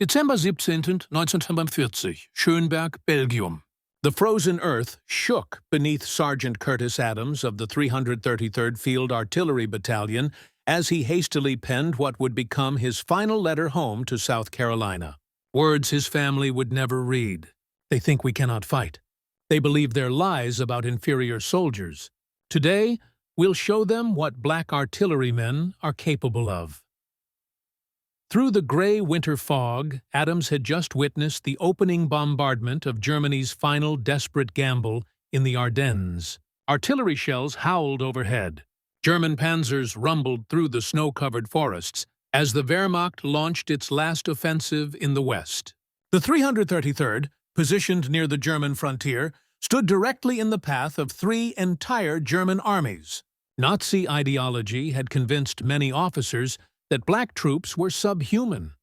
Dezember 17. 1945, Schönberg, Belgium. The frozen earth shook beneath Sergeant Curtis Adams of the 333rd Field Artillery Battalion as he hastily penned what would become his final letter home to South Carolina. Words his family would never read. They think we cannot fight. They believe their lies about inferior soldiers. Today, we'll show them what black artillerymen are capable of. Through the gray winter fog, Adams had just witnessed the opening bombardment of Germany's final desperate gamble in the Ardennes. Artillery shells howled overhead. German panzers rumbled through the snow-covered forests as the Wehrmacht launched its last offensive in the west. The 333rd, positioned near the German frontier, stood directly in the path of three entire German armies. Nazi ideology had convinced many officers that black troops were subhuman,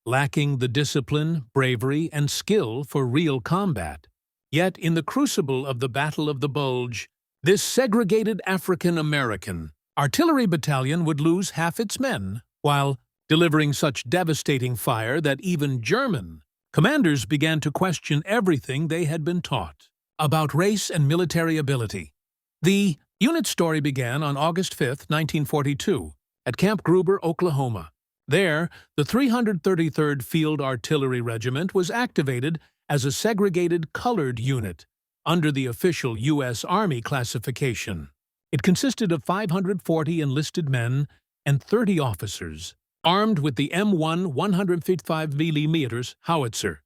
lacking the discipline, bravery, and skill for real combat. Yet, in the crucible of the Battle of the Bulge, this segregated African-American artillery battalion would lose half its men, while delivering such devastating fire that even German commanders began to question everything they had been taught about race and military ability. The unit's story began on August 5, 1942, at Camp Gruber, Oklahoma. There, the 333rd Field Artillery Regiment was activated as a segregated colored unit under the official U.S. Army classification. It consisted of 540 enlisted men and 30 officers, armed with the M1 155mm howitzer,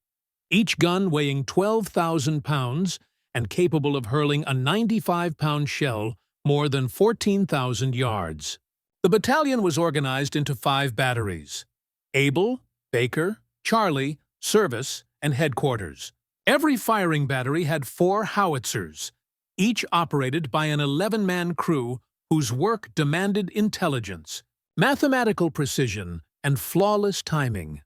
each gun weighing 12,000 pounds and capable of hurling a 95-pound shell more than 14,000 yards. The battalion was organized into 5 batteries: Able, Baker, Charlie, Service, and Headquarters. Every firing battery had 4 howitzers, each operated by an 11-man crew whose work demanded intelligence, mathematical precision, and flawless timing.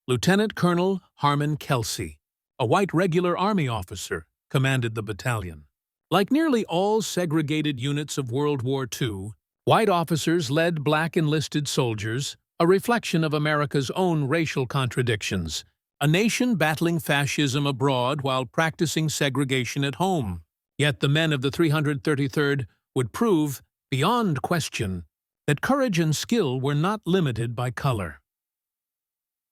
Lieutenant Colonel Harmon Kelsey, a white regular Army officer, commanded the battalion. Like nearly all segregated units of World War II, white officers led black enlisted soldiers, a reflection of America's own racial contradictions, a nation battling fascism abroad while practicing segregation at home. Yet the men of the 333rd would prove, beyond question, that courage and skill were not limited by color.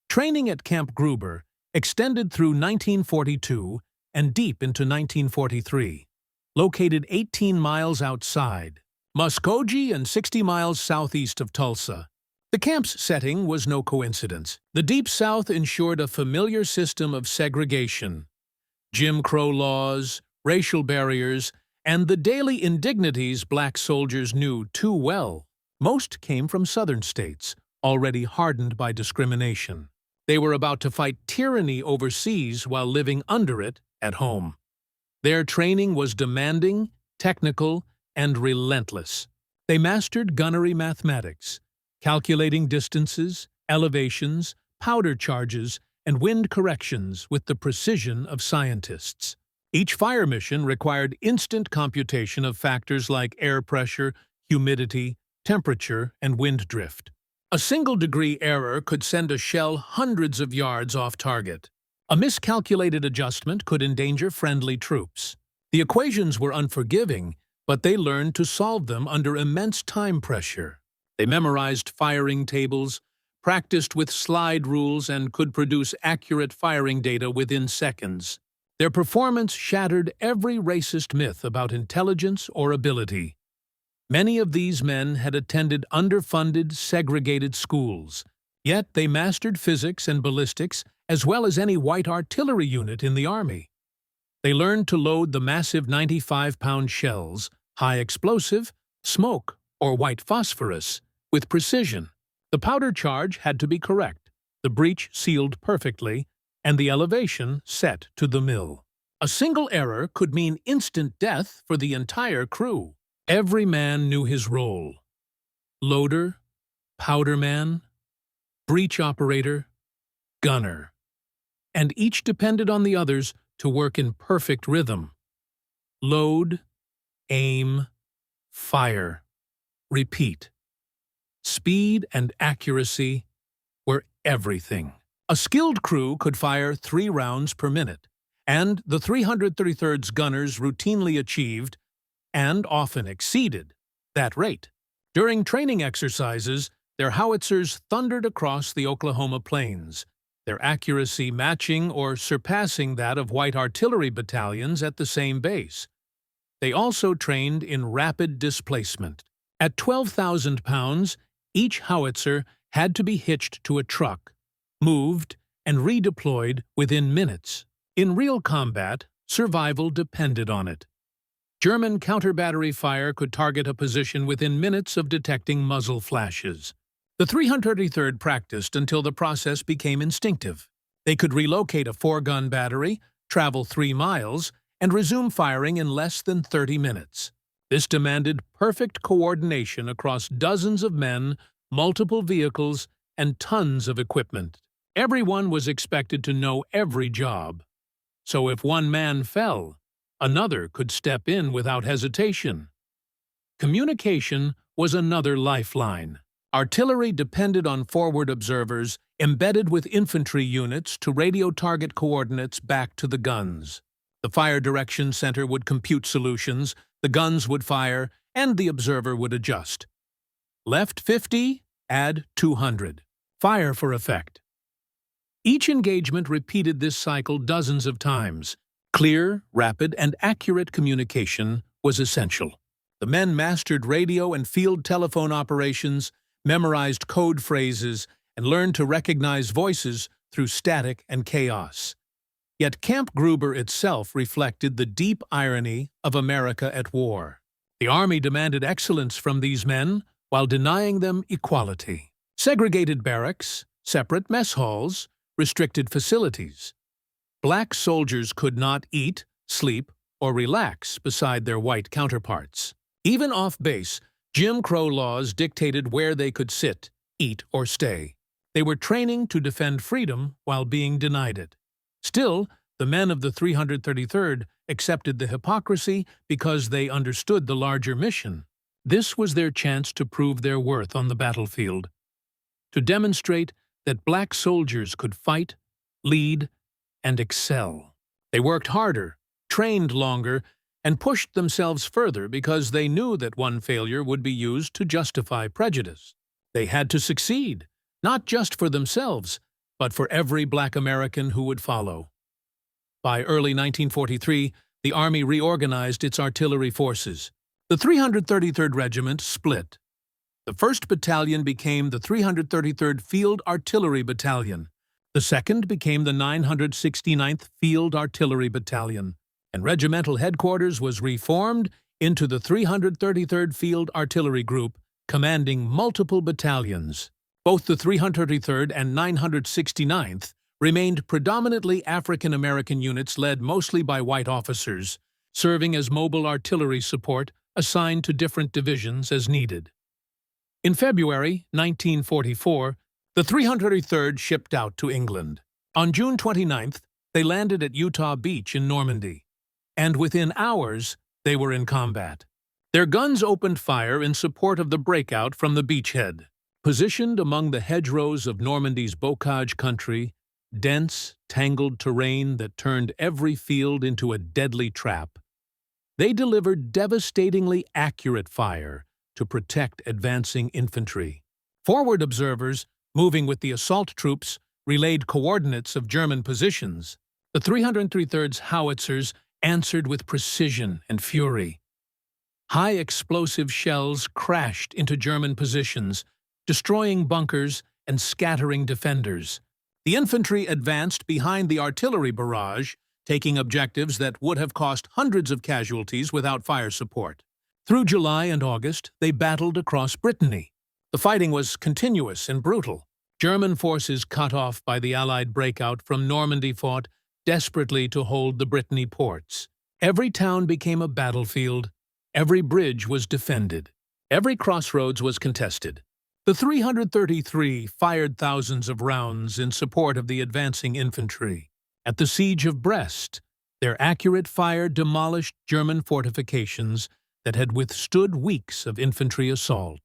Training at Camp Gruber extended through 1942 and deep into 1943. Located 18 miles outside Muskogee and 60 miles southeast of Tulsa, the camp's setting was no coincidence. The Deep South ensured a familiar system of segregation, Jim Crow laws, racial barriers, and the daily indignities black soldiers knew too well. Most came from southern states, already hardened by discrimination. They were about to fight tyranny overseas while living under it at home. Their training was demanding, technical, and relentless. They mastered gunnery mathematics, calculating distances, elevations, powder charges, and wind corrections with the precision of scientists. Each fire mission required instant computation of factors like air pressure, humidity, temperature, and wind drift. A single-degree error could send a shell hundreds of yards off target. A miscalculated adjustment could endanger friendly troops. The equations were unforgiving, but they learned to solve them under immense time pressure. They memorized firing tables, practiced with slide rules, and could produce accurate firing data within seconds. Their performance shattered every racist myth about intelligence or ability. Many of these men had attended underfunded, segregated schools, yet they mastered physics and ballistics as well as any white artillery unit in the Army. They learned to load the massive 95-pound shells, high explosive, smoke, or white phosphorus, with precision. The powder charge had to be correct, the breech sealed perfectly, and the elevation set to the mill. A single error could mean instant death for the entire crew. Every man knew his role: loader, powder man, breech operator, gunner. And each depended on the others to work in perfect rhythm. Load, aim, fire, repeat. Speed and accuracy were everything. A skilled crew could fire 3 rounds per minute, and the 333rd's gunners routinely achieved, and often exceeded, that rate. During training exercises, their howitzers thundered across the Oklahoma plains, their accuracy matching or surpassing that of white artillery battalions at the same base. They also trained in rapid displacement. At 12,000 pounds, each howitzer had to be hitched to a truck, moved, and redeployed within minutes. In real combat, survival depended on it. German counter-battery fire could target a position within minutes of detecting muzzle flashes. The 333rd practiced until the process became instinctive. They could relocate a 4-gun battery, travel 3 miles, and resume firing in less than 30 minutes. This demanded perfect coordination across dozens of men, multiple vehicles, and tons of equipment. Everyone was expected to know every job. So if one man fell, another could step in without hesitation. Communication was another lifeline. Artillery depended on forward observers embedded with infantry units to radio target coordinates back to the guns. The Fire Direction Center would compute solutions, the guns would fire, and the observer would adjust. Left 50, add 200. Fire for effect. Each engagement repeated this cycle dozens of times. Clear, rapid, and accurate communication was essential. The men mastered radio and field telephone operations, memorized code phrases, and learned to recognize voices through static and chaos. Yet Camp Gruber itself reflected the deep irony of America at war. The Army demanded excellence from these men while denying them equality. Segregated barracks, separate mess halls, restricted facilities. Black soldiers could not eat, sleep, or relax beside their white counterparts. Even off base, Jim Crow laws dictated where they could sit, eat, or stay. They were training to defend freedom while being denied it. Still, the men of the 333rd accepted the hypocrisy because they understood the larger mission. This was their chance to prove their worth on the battlefield, to demonstrate that black soldiers could fight, lead, and excel. They worked harder, trained longer, and pushed themselves further because they knew that one failure would be used to justify prejudice. They had to succeed, not just for themselves, but for every black American who would follow. By early 1943, the Army reorganized its artillery forces. The 333rd Regiment split. The 1st Battalion became the 333rd Field Artillery Battalion. The 2nd became the 969th Field Artillery Battalion, and regimental headquarters was reformed into the 333rd Field Artillery Group, commanding multiple battalions. Both the 333rd and 969th remained predominantly African-American units led mostly by white officers, serving as mobile artillery support assigned to different divisions as needed. In February 1944, the 333rd shipped out to England. On June 29th, they landed at Utah Beach in Normandy, and within hours, they were in combat. Their guns opened fire in support of the breakout from the beachhead. Positioned among the hedgerows of Normandy's bocage country, dense, tangled terrain that turned every field into a deadly trap, they delivered devastatingly accurate fire to protect advancing infantry. Forward observers, moving with the assault troops, relayed coordinates of German positions. The 333rd's howitzers answered with precision and fury. High explosive shells crashed into German positions, destroying bunkers and scattering defenders. The infantry advanced behind the artillery barrage, taking objectives that would have cost hundreds of casualties without fire support. Through July and August, they battled across Brittany. The fighting was continuous and brutal. German forces cut off by the Allied breakout from Normandy fought desperately to hold the Brittany ports. Every town became a battlefield. Every bridge was defended. Every crossroads was contested. The 333 fired thousands of rounds in support of the advancing infantry. At the Siege of Brest, their accurate fire demolished German fortifications that had withstood weeks of infantry assault.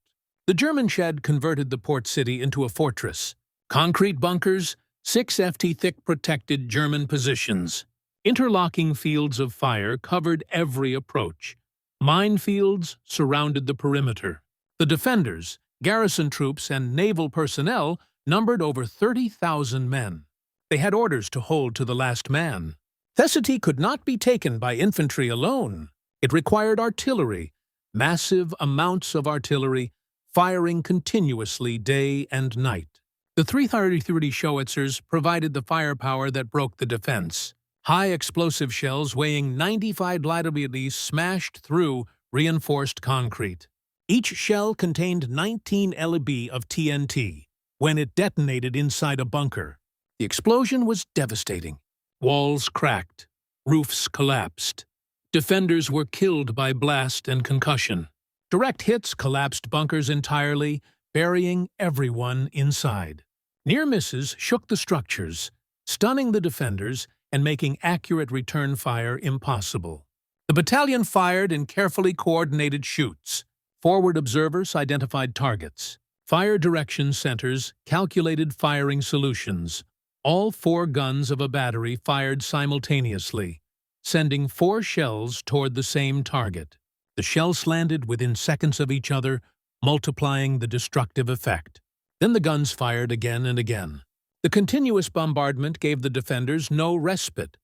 The German Shed converted the port city into a fortress. Concrete bunkers, 6 ft thick protected German positions. Interlocking fields of fire covered every approach. Minefields surrounded the perimeter. The defenders, garrison troops, and naval personnel numbered over 30,000 men. They had orders to hold to the last man. Necessity could not be taken by infantry alone. It required artillery, massive amounts of artillery, firing continuously day and night. The 333 Howitzers provided the firepower that broke the defense. High explosive shells weighing 95 WWII smashed through reinforced concrete. Each shell contained 19 lb of TNT. When it detonated inside a bunker, the explosion was devastating. Walls cracked. Roofs collapsed. Defenders were killed by blast and concussion. Direct hits collapsed bunkers entirely, burying everyone inside. Near misses shook the structures, stunning the defenders and making accurate return fire impossible. The battalion fired in carefully coordinated shoots. Forward observers identified targets. Fire direction centers calculated firing solutions. All 4 guns of a battery fired simultaneously, sending 4 shells toward the same target. The shells landed within seconds of each other, multiplying the destructive effect. Then the guns fired again and again. The continuous bombardment gave the defenders no respite,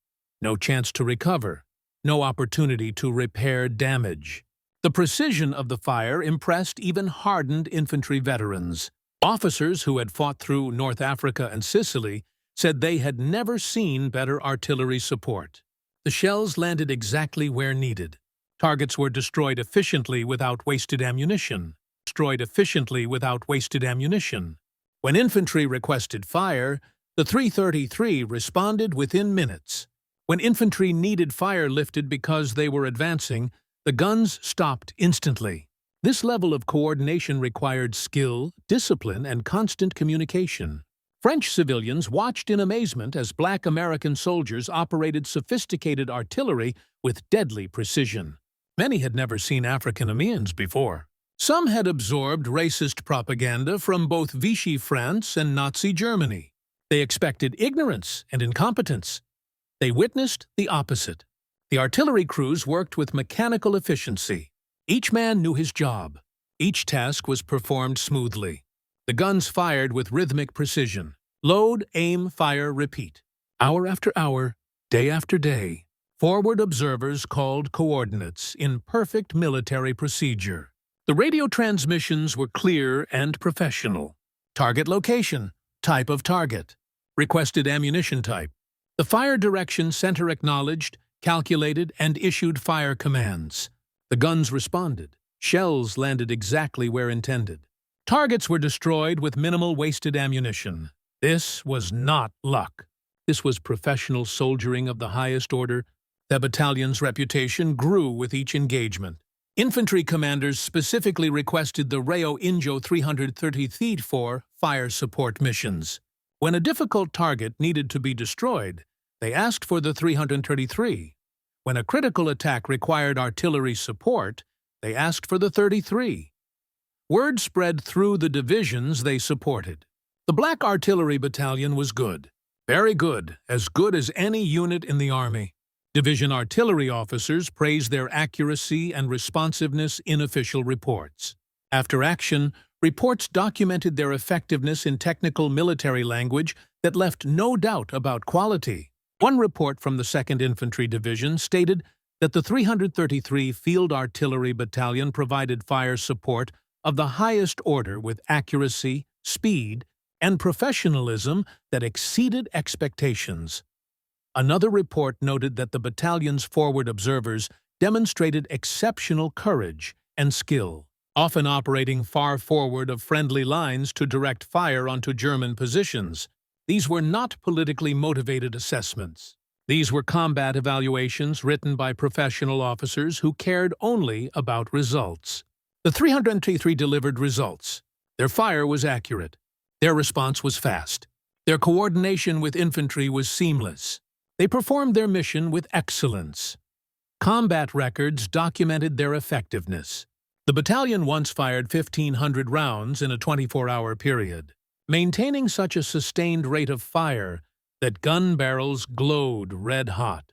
no chance to recover, no opportunity to repair damage. The precision of the fire impressed even hardened infantry veterans. Officers who had fought through North Africa and Sicily said they had never seen better artillery support. The shells landed exactly where needed. Targets were destroyed efficiently without wasted ammunition. When infantry requested fire, the 333 responded within minutes. When infantry needed fire lifted because they were advancing, the guns stopped instantly. This level of coordination required skill, discipline, and constant communication. French civilians watched in amazement as Black American soldiers operated sophisticated artillery with deadly precision. Many had never seen African-Americans before. Some had absorbed racist propaganda from both Vichy France and Nazi Germany. They expected ignorance and incompetence. They witnessed the opposite. The artillery crews worked with mechanical efficiency. Each man knew his job. Each task was performed smoothly. The guns fired with rhythmic precision. Load, aim, fire, repeat. Hour after hour, day after day, forward observers called coordinates in perfect military procedure. The radio transmissions were clear and professional. Target location, type of target, requested ammunition type. The fire direction center acknowledged, calculated, and issued fire commands. The guns responded. Shells landed exactly where intended. Targets were destroyed with minimal wasted ammunition. This was not luck. This was professional soldiering of the highest order. The battalion's reputation grew with each engagement. Infantry commanders specifically requested the Rayo Injo 333 for fire support missions. When a difficult target needed to be destroyed, they asked for the 333. When a critical attack required artillery support, they asked for the 33. Word spread through the divisions they supported. The Black Artillery Battalion was good. Very good as any unit in the Army. Division artillery officers praised their accuracy and responsiveness in official reports. After action, reports documented their effectiveness in technical military language that left no doubt about quality. One report from the 2nd Infantry Division stated that the 333 Field Artillery Battalion provided fire support of the highest order with accuracy, speed, and professionalism that exceeded expectations. Another report noted that the battalion's forward observers demonstrated exceptional courage and skill, often operating far forward of friendly lines to direct fire onto German positions. These were not politically motivated assessments. These were combat evaluations written by professional officers who cared only about results. The 323 delivered results. Their fire was accurate. Their response was fast. Their coordination with infantry was seamless. They performed their mission with excellence. Combat records documented their effectiveness. The battalion once fired 1,500 rounds in a 24-hour period. maintaining such a sustained rate of fire that gun barrels glowed red-hot.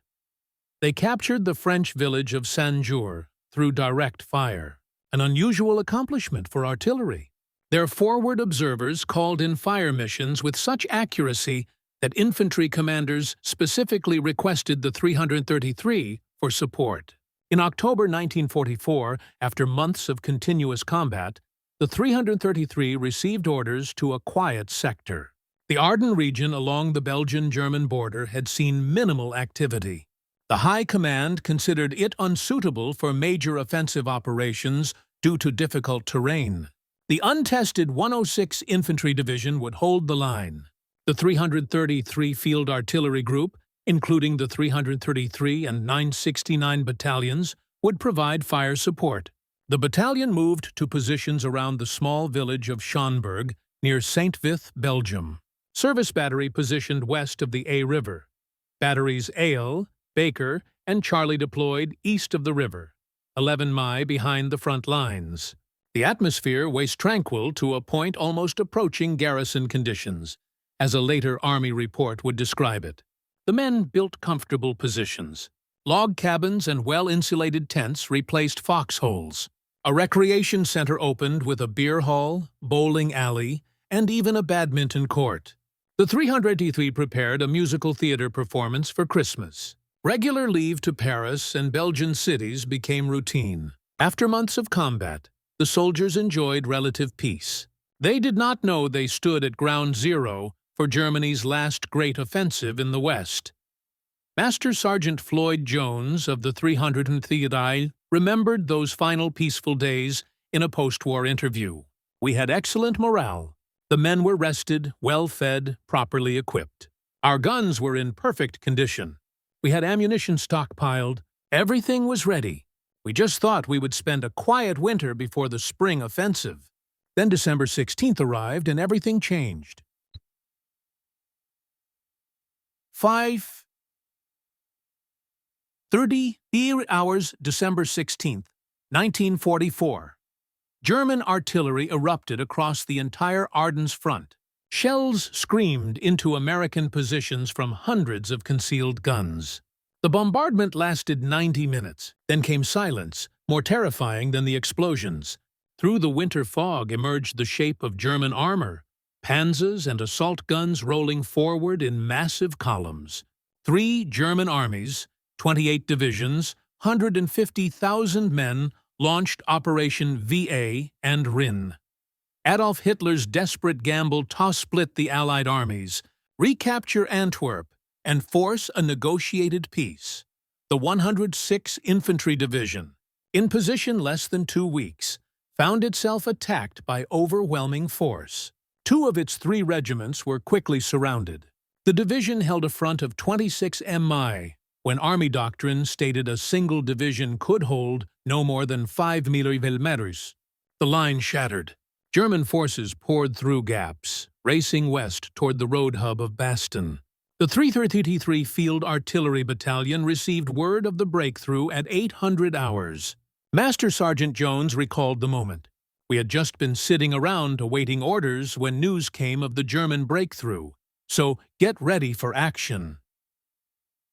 They captured the French village of Saint-Jour through direct fire, an unusual accomplishment for artillery. Their forward observers called in fire missions with such accuracy that infantry commanders specifically requested the 333 for support. In October 1944, after months of continuous combat, the 333 received orders to a quiet sector. The Ardennes region along the Belgian-German border had seen minimal activity. The High Command considered it unsuitable for major offensive operations due to difficult terrain. The untested 106 Infantry Division would hold the line. The 333 Field Artillery Group, including the 333 and 969 battalions, would provide fire support. The battalion moved to positions around the small village of Schonberg near Saint-Vith, Belgium. Service battery positioned west of the A River. Batteries Ale, Baker, and Charlie deployed east of the river, 11 mi behind the front lines. The atmosphere was tranquil to a point almost approaching garrison conditions, as a later Army report would describe it. The men built comfortable positions. Log cabins and well-insulated tents replaced foxholes. A recreation center opened with a beer hall, bowling alley, and even a badminton court. The 383 prepared a musical theater performance for Christmas. Regular leave to Paris and Belgian cities became routine. After months of combat, the soldiers enjoyed relative peace. They did not know they stood at ground zero for Germany's last great offensive in the West. Master Sergeant Floyd Jones of the 333 remembered those final peaceful days in a post-war interview. "We had excellent morale. The men were rested, well-fed, properly equipped. Our guns were in perfect condition. We had ammunition stockpiled. Everything was ready. We just thought we would spend a quiet winter before the spring offensive." Then December 16th arrived and everything changed. 5:30 hours, December 16th, 1944. German artillery erupted across the entire Ardennes front. Shells screamed into American positions from hundreds of concealed guns. The bombardment lasted 90 minutes. Then came silence, more terrifying than the explosions. Through the winter fog emerged the shape of German armor, panzers and assault guns rolling forward in massive columns. 3 German armies, 28 divisions, 150,000 men launched Operation VA and Rhin. Adolf Hitler's desperate gamble to split the Allied armies, recapture Antwerp, and force a negotiated peace. The 106 Infantry Division, in position less than 2 weeks, found itself attacked by overwhelming force. 2 of its 3 regiments were quickly surrounded. The division held a front of 26 mi, when Army doctrine stated a single division could hold no more than 5 mm. The line shattered. German forces poured through gaps, racing west toward the road hub of Bastogne. The 333 Field Artillery Battalion received word of the breakthrough at 800 hours. Master Sergeant Jones recalled the moment. "We had just been sitting around awaiting orders when news came of the German breakthrough, so get ready for action."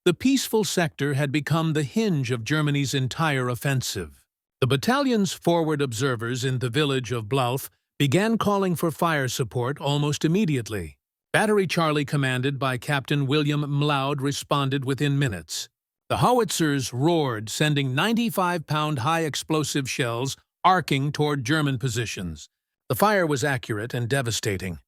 The peaceful sector had become the hinge of Germany's entire offensive. The battalion's forward observers in the village of Blauf began calling for fire support almost immediately. Battery Charlie, commanded by Captain William Mlaud, responded within minutes. The howitzers roared, sending 95-pound high-explosive shells arcing toward German positions. The fire was accurate and devastating.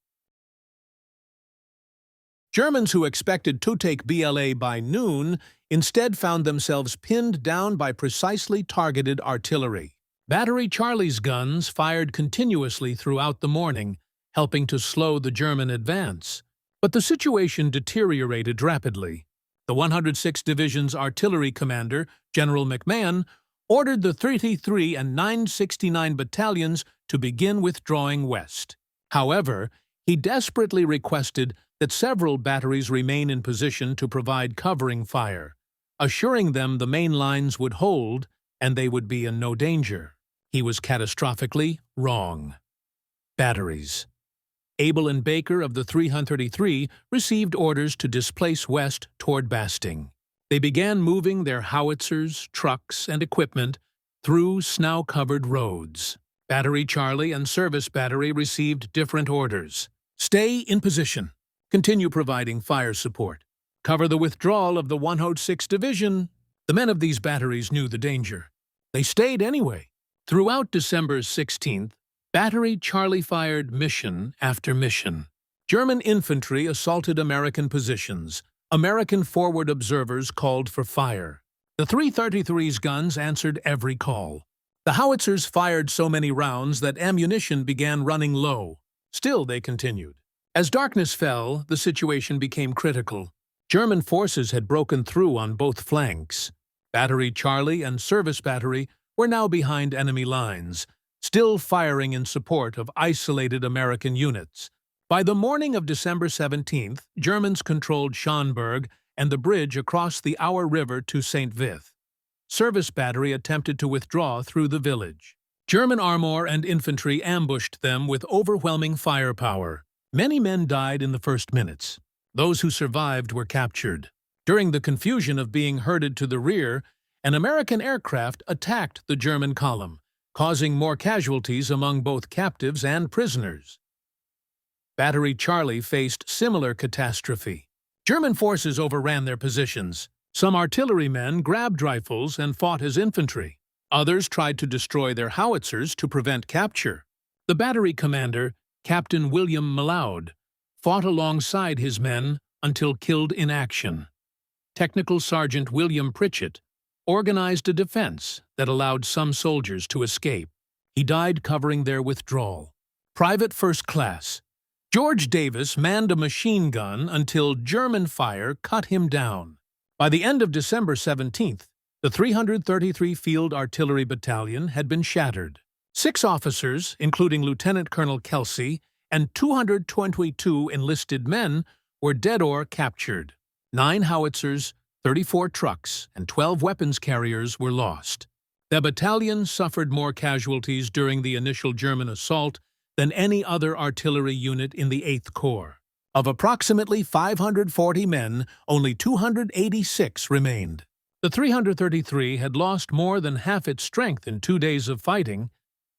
Germans who expected to take BLA by noon instead found themselves pinned down by precisely targeted artillery. Battery Charlie's guns fired continuously throughout the morning, helping to slow the German advance. But the situation deteriorated rapidly. The 106th Division's artillery commander, General McMahon, ordered the 33 and 969 battalions to begin withdrawing west. However, he desperately requested that several batteries remain in position to provide covering fire, assuring them the main lines would hold and they would be in no danger. He was catastrophically wrong. Batteries. Abel and Baker of the 333 received orders to displace west toward Bastogne. They began moving their howitzers, trucks, and equipment through snow-covered roads. Battery Charlie and Service Battery received different orders. Stay in position. Continue providing fire support. Cover the withdrawal of the 106th Division. The men of these batteries knew the danger. They stayed anyway. Throughout December 16th, Battery Charlie fired mission after mission. German infantry assaulted American positions. American forward observers called for fire. The 333's guns answered every call. The howitzers fired so many rounds that ammunition began running low. Still, they continued. As darkness fell, the situation became critical. German forces had broken through on both flanks. Battery Charlie and Service Battery were now behind enemy lines, still firing in support of isolated American units. By the morning of December 17th, Germans controlled Schonberg and the bridge across the Our River to St. Vith. Service Battery attempted to withdraw through the village. German armor and infantry ambushed them with overwhelming firepower. Many men died in the first minutes. Those who survived were captured. During the confusion of being herded to the rear, an American aircraft attacked the German column, causing more casualties among both captives and prisoners. Battery Charlie faced similar catastrophe. German forces overran their positions. Some artillerymen grabbed rifles and fought as infantry. Others tried to destroy their howitzers to prevent capture. The battery commander, Captain William Malaud, fought alongside his men until killed in action. Technical Sergeant William Pritchett organized a defense that allowed some soldiers to escape. He died covering their withdrawal. Private First Class George Davis manned a machine gun until German fire cut him down. By the end of December 17th, the 333 Field Artillery Battalion had been shattered. 6 officers, including Lieutenant Colonel Kelsey, and 222 enlisted men were dead or captured. 9 howitzers, 34 trucks, and 12 weapons carriers were lost. The battalion suffered more casualties during the initial German assault than any other artillery unit in the 8th Corps. Of approximately 540 men, only 286 remained. The 333 had lost more than half its strength in 2 days of fighting,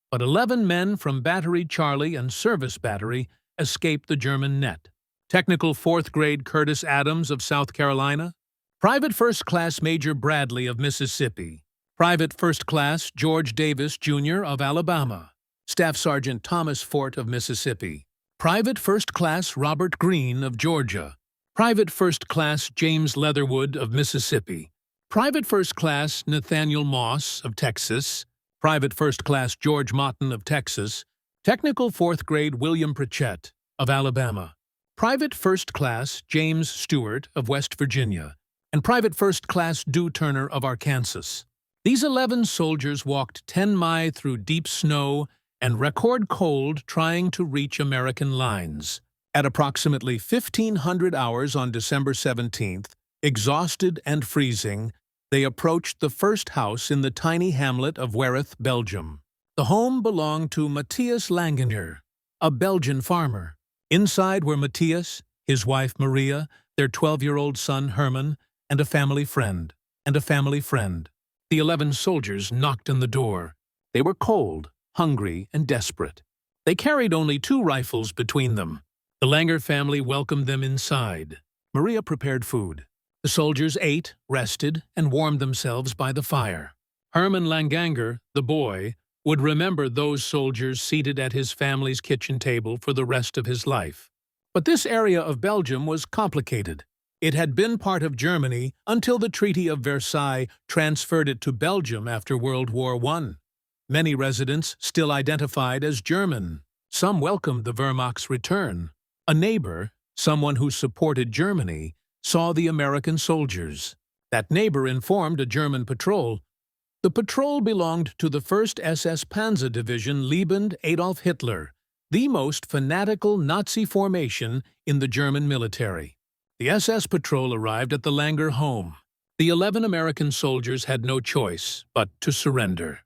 but 11 men from Battery Charlie and Service Battery escaped the German net. Technical 4th Grade Curtis Adams of South Carolina, Private First Class Major Bradley of Mississippi, Private First Class George Davis, Jr. of Alabama, Staff Sergeant Thomas Fort of Mississippi, Private First Class Robert Green of Georgia, Private First Class James Leatherwood of Mississippi, Private First Class Nathaniel Moss of Texas, Private First Class George Motton of Texas, Technical 4th Grade William Pritchett of Alabama, Private First Class James Stewart of West Virginia, and Private First Class Dew Turner of Arkansas. These 11 soldiers walked 10 miles through deep snow and record cold trying to reach American lines. At approximately 1500 hours on December 17th, exhausted and freezing, they approached the first house in the tiny hamlet of Wereth, Belgium. The home belonged to Matthias Langener, a Belgian farmer. Inside were Matthias, his wife Maria, their 12-year-old son Herman, and a family friend. The 11 soldiers knocked on the door. They were cold, hungry, and desperate. They carried only 2 rifles between them. The Langer family welcomed them inside. Maria prepared food. The soldiers ate, rested, and warmed themselves by the fire. Herman Langanger, the boy, would remember those soldiers seated at his family's kitchen table for the rest of his life. But this area of Belgium was complicated. It had been part of Germany until the Treaty of Versailles transferred it to Belgium after World War I. Many residents still identified as German. Some welcomed the Wehrmacht's return. A neighbor, someone who supported Germany, saw the American soldiers. That neighbor informed a German patrol. The patrol belonged to the 1st SS Panzer Division Liebend Adolf Hitler, the most fanatical Nazi formation in the German military. The SS patrol arrived at the Langer home. The 11 American soldiers had no choice but to surrender.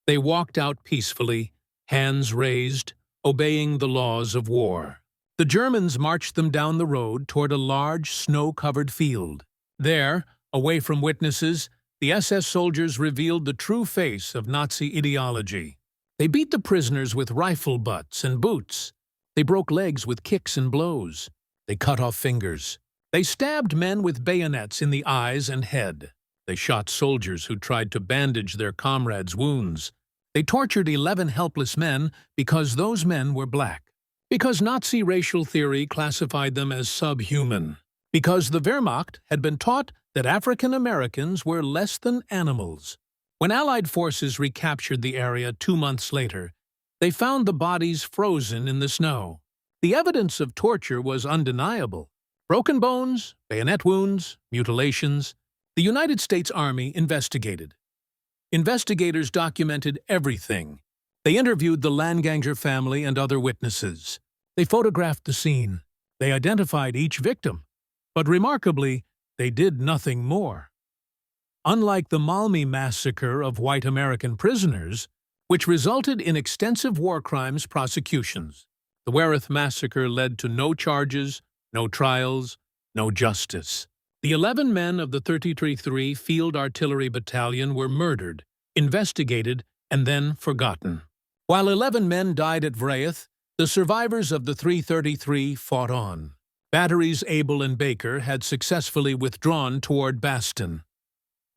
They walked out peacefully, hands raised, obeying the laws of war. The Germans marched them down the road toward a large, snow-covered field. There, away from witnesses, the SS soldiers revealed the true face of Nazi ideology. They beat the prisoners with rifle butts and boots. They broke legs with kicks and blows. They cut off fingers. They stabbed men with bayonets in the eyes and head. They shot soldiers who tried to bandage their comrades' wounds. They tortured 11 helpless men because those men were black. Because Nazi racial theory classified them as subhuman. Because the Wehrmacht had been taught that African Americans were less than animals. When Allied forces recaptured the area 2 months later, they found the bodies frozen in the snow. The evidence of torture was undeniable. Broken bones, bayonet wounds, mutilations. The United States Army investigated. Investigators documented everything. They interviewed the Langanger family and other witnesses. They photographed the scene. They identified each victim. But remarkably, they did nothing more. Unlike the Malmi massacre of white American prisoners, which resulted in extensive war crimes prosecutions, the Wehrmacht massacre led to no charges, no trials, no justice. The 11 men of the 33 Field Artillery Battalion were murdered, investigated, and then forgotten. While 11 men died at Vrayth, the survivors of the 333 fought on. Batteries Abel and Baker had successfully withdrawn toward Bastogne.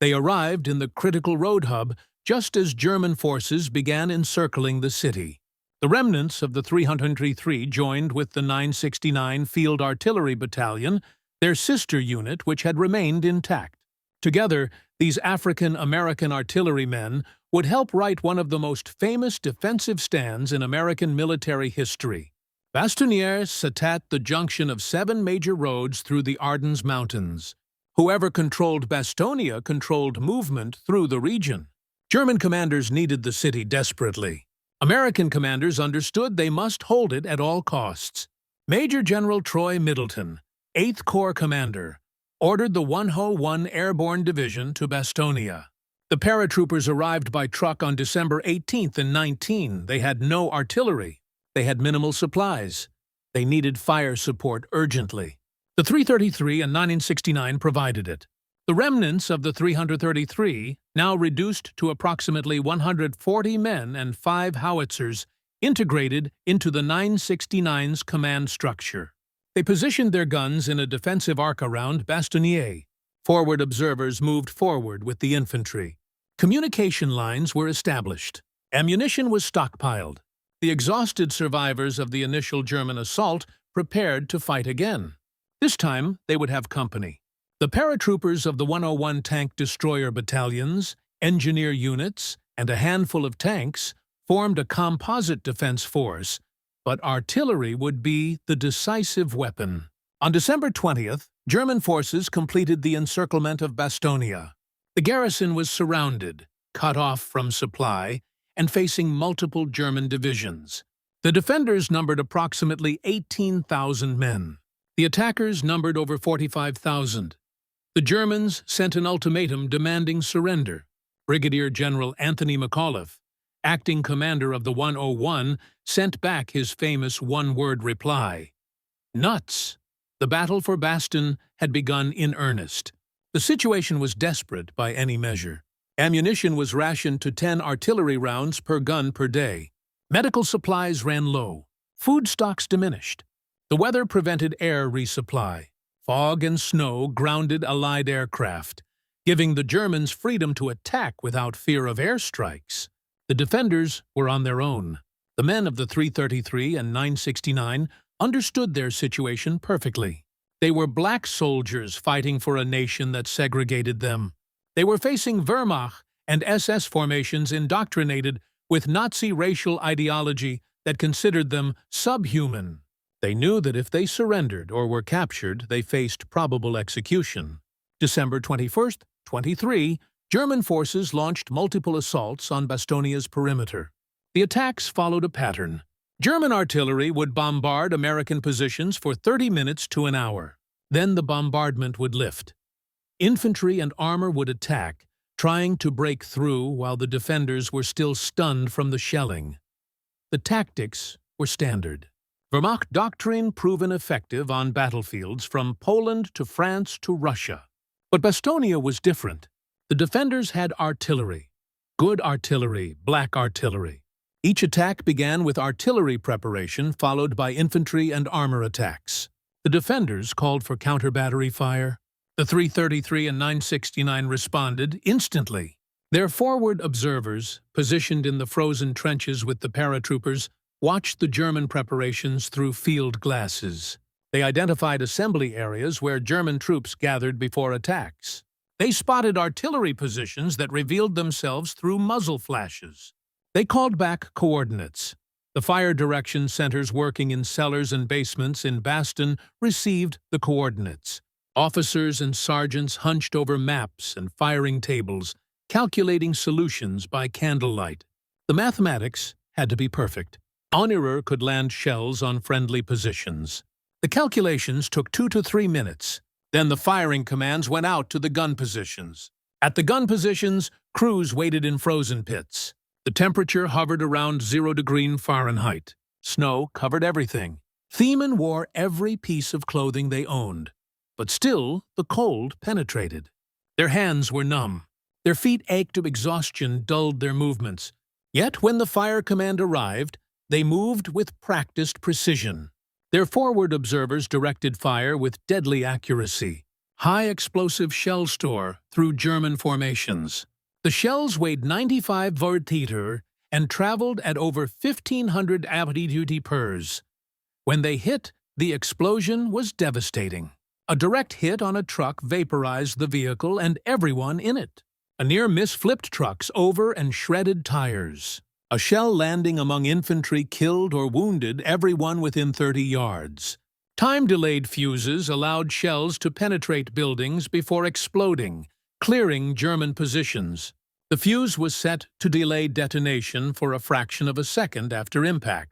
They arrived in the critical road hub just as German forces began encircling the city. The remnants of the 333 joined with the 969 Field Artillery Battalion, their sister unit which had remained intact. Together, these African-American artillerymen would help write one of the most famous defensive stands in American military history. Bastogne sat at the junction of 7 major roads through the Ardennes Mountains. Whoever controlled Bastogne controlled movement through the region. German commanders needed the city desperately. American commanders understood they must hold it at all costs. Major General Troy Middleton, 8th Corps commander, ordered the 101 Airborne Division to Bastogne. The paratroopers arrived by truck on December 18th and 19. They had no artillery. They had minimal supplies. They needed fire support urgently. The 333 and 969 provided it. The remnants of the 333, now reduced to approximately 140 men and 5 howitzers, integrated into the 969's command structure. They positioned their guns in a defensive arc around Bastogne. Forward observers moved forward with the infantry. Communication lines were established. Ammunition was stockpiled. The exhausted survivors of the initial German assault prepared to fight again. This time, they would have company. The paratroopers of the 101 Tank Destroyer Battalions, engineer units, and a handful of tanks formed a composite defense force, but artillery would be the decisive weapon. On December 20th, German forces completed the encirclement of Bastogne. The garrison was surrounded, cut off from supply, and facing multiple German divisions. The defenders numbered approximately 18,000 men. The attackers numbered over 45,000. The Germans sent an ultimatum demanding surrender. Brigadier General Anthony McAuliffe, acting commander of the 101, sent back his famous one-word reply: "Nuts!" The battle for Bastogne had begun in earnest. The situation was desperate by any measure. Ammunition was rationed to 10 artillery rounds per gun per day. Medical supplies ran low. Food stocks diminished. The weather prevented air resupply. Fog and snow grounded Allied aircraft, giving the Germans freedom to attack without fear of airstrikes. The defenders were on their own. The men of the 333 and 969 understood their situation perfectly. They were black soldiers fighting for a nation that segregated them. They were facing Wehrmacht and SS formations indoctrinated with Nazi racial ideology that considered them subhuman. They knew that if they surrendered or were captured, they faced probable execution. December 21st, 23, German forces launched multiple assaults on Bastogne's perimeter. The attacks followed a pattern. German artillery would bombard American positions for 30 minutes to an hour. Then the bombardment would lift. Infantry and armor would attack, trying to break through while the defenders were still stunned from the shelling. The tactics were standard. Wehrmacht doctrine proven effective on battlefields from Poland to France to Russia. But Bastogne was different. The defenders had artillery. Good artillery, black artillery. Each attack began with artillery preparation, followed by infantry and armor attacks. The defenders called for counter-battery fire. The 333 and 969 responded instantly. Their forward observers, positioned in the frozen trenches with the paratroopers, watched the German preparations through field glasses. They identified assembly areas where German troops gathered before attacks. They spotted artillery positions that revealed themselves through muzzle flashes. They called back coordinates. The fire direction centers working in cellars and basements in Bastogne received the coordinates. Officers and sergeants hunched over maps and firing tables, calculating solutions by candlelight. The mathematics had to be perfect. Onirur could land shells on friendly positions. The calculations took 2 to 3 minutes. Then the firing commands went out to the gun positions. At the gun positions, crews waited in frozen pits. The temperature hovered around 0 degrees Fahrenheit. Snow covered everything. Thiemen wore every piece of clothing they owned. But still, the cold penetrated. Their hands were numb. Their feet ached, exhaustion dulled their movements. Yet when the fire command arrived, they moved with practiced precision. Their forward observers directed fire with deadly accuracy. High explosive shell store through German formations. The shells weighed 95 Vortiter and traveled at over 1,500 altitude. When they hit, the explosion was devastating. A direct hit on a truck vaporized the vehicle and everyone in it. A near miss flipped trucks over and shredded tires. A shell landing among infantry killed or wounded everyone within 30 yards. Time-delayed fuses allowed shells to penetrate buildings before exploding, clearing German positions. The fuse was set to delay detonation for a fraction of a second after impact.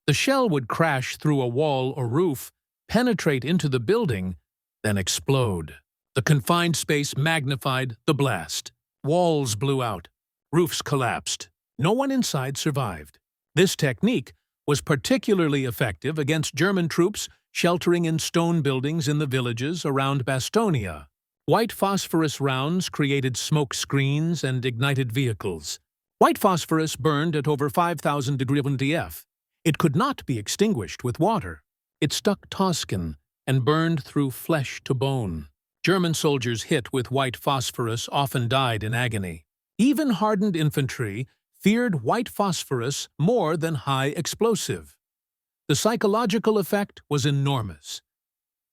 The shell would crash through a wall or roof, penetrate into the building, then explode. The confined space magnified the blast. Walls blew out. Roofs collapsed. No one inside survived. This technique was particularly effective against German troops sheltering in stone buildings in the villages around Bastogne. White phosphorus rounds created smoke screens and ignited vehicles. White phosphorus burned at over 5,000 degrees dF. It could not be extinguished with water. It stuck to skin and burned through flesh to bone. German soldiers hit with white phosphorus often died in agony. Even hardened infantry feared white phosphorus more than high explosive. The psychological effect was enormous.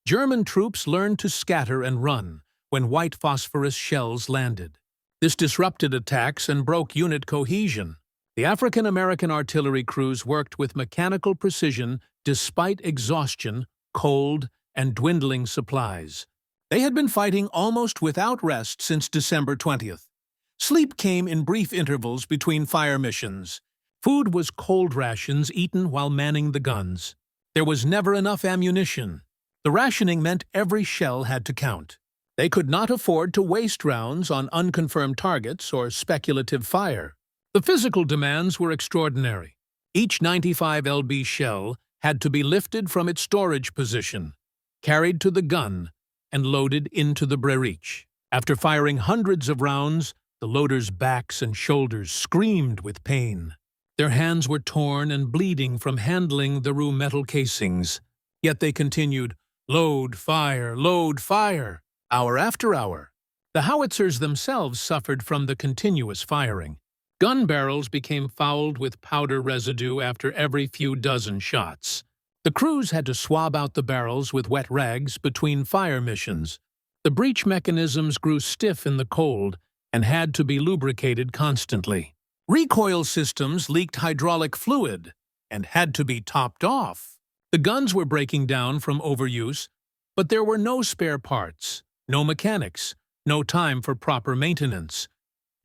German troops learned to scatter and run when white phosphorus shells landed. This disrupted attacks and broke unit cohesion. The African-American artillery crews worked with mechanical precision despite exhaustion, cold, and dwindling supplies. They had been fighting almost without rest since December 20th. Sleep came in brief intervals between fire missions. Food was cold rations eaten while manning the guns. There was never enough ammunition. The rationing meant every shell had to count. They could not afford to waste rounds on unconfirmed targets or speculative fire. The physical demands were extraordinary. Each 95 lb shell had to be lifted from its storage position, carried to the gun, and loaded into the breech. After firing hundreds of rounds, the loaders' backs and shoulders screamed with pain. Their hands were torn and bleeding from handling the raw metal casings. Yet they continued, load, fire, hour after hour. The howitzers themselves suffered from the continuous firing. Gun barrels became fouled with powder residue after every few dozen shots. The crews had to swab out the barrels with wet rags between fire missions. The breech mechanisms grew stiff in the cold and had to be lubricated constantly. Recoil systems leaked hydraulic fluid and had to be topped off. The guns were breaking down from overuse, but there were no spare parts, no mechanics, no time for proper maintenance.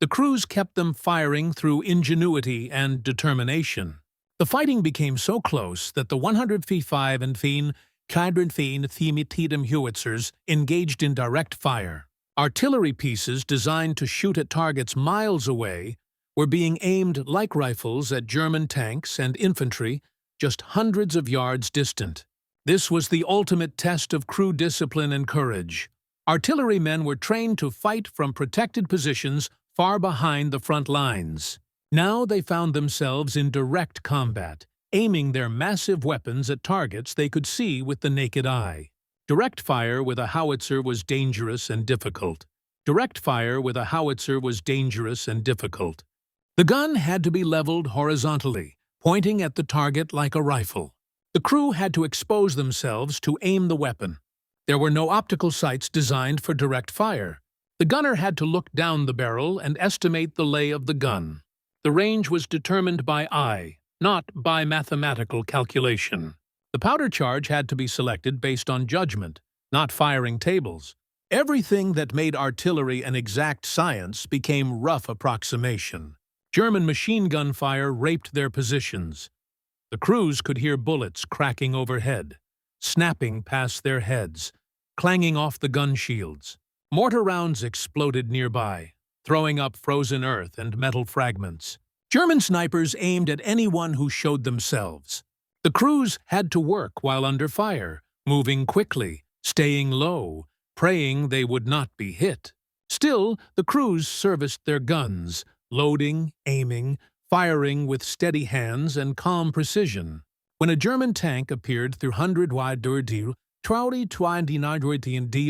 The crews kept them firing through ingenuity and determination. The fighting became so close that the 155 and Thiemitidum howitzers engaged in direct fire. Artillery pieces designed to shoot at targets miles away were being aimed like rifles at German tanks and infantry just hundreds of yards distant. This was the ultimate test of crew discipline and courage. Artillerymen were trained to fight from protected positions far behind the front lines. Now they found themselves in direct combat, aiming their massive weapons at targets they could see with the naked eye. Direct fire with a howitzer was dangerous and difficult. Direct fire with a howitzer was dangerous and difficult. The gun had to be leveled horizontally, pointing at the target like a rifle. The crew had to expose themselves to aim the weapon. There were no optical sights designed for direct fire. The gunner had to look down the barrel and estimate the lay of the gun. The range was determined by eye, not by mathematical calculation. The powder charge had to be selected based on judgment, not firing tables. Everything that made artillery an exact science became rough approximation. German machine gun fire raped their positions. The crews could hear bullets cracking overhead, snapping past their heads, clanging off the gun shields. Mortar rounds exploded nearby, throwing up frozen earth and metal fragments. German snipers aimed at anyone who showed themselves. The crews had to work while under fire, moving quickly, staying low, praying they would not be hit. Still, the crews serviced their guns, loading, aiming, firing with steady hands and calm precision. When a German tank appeared through 100-wide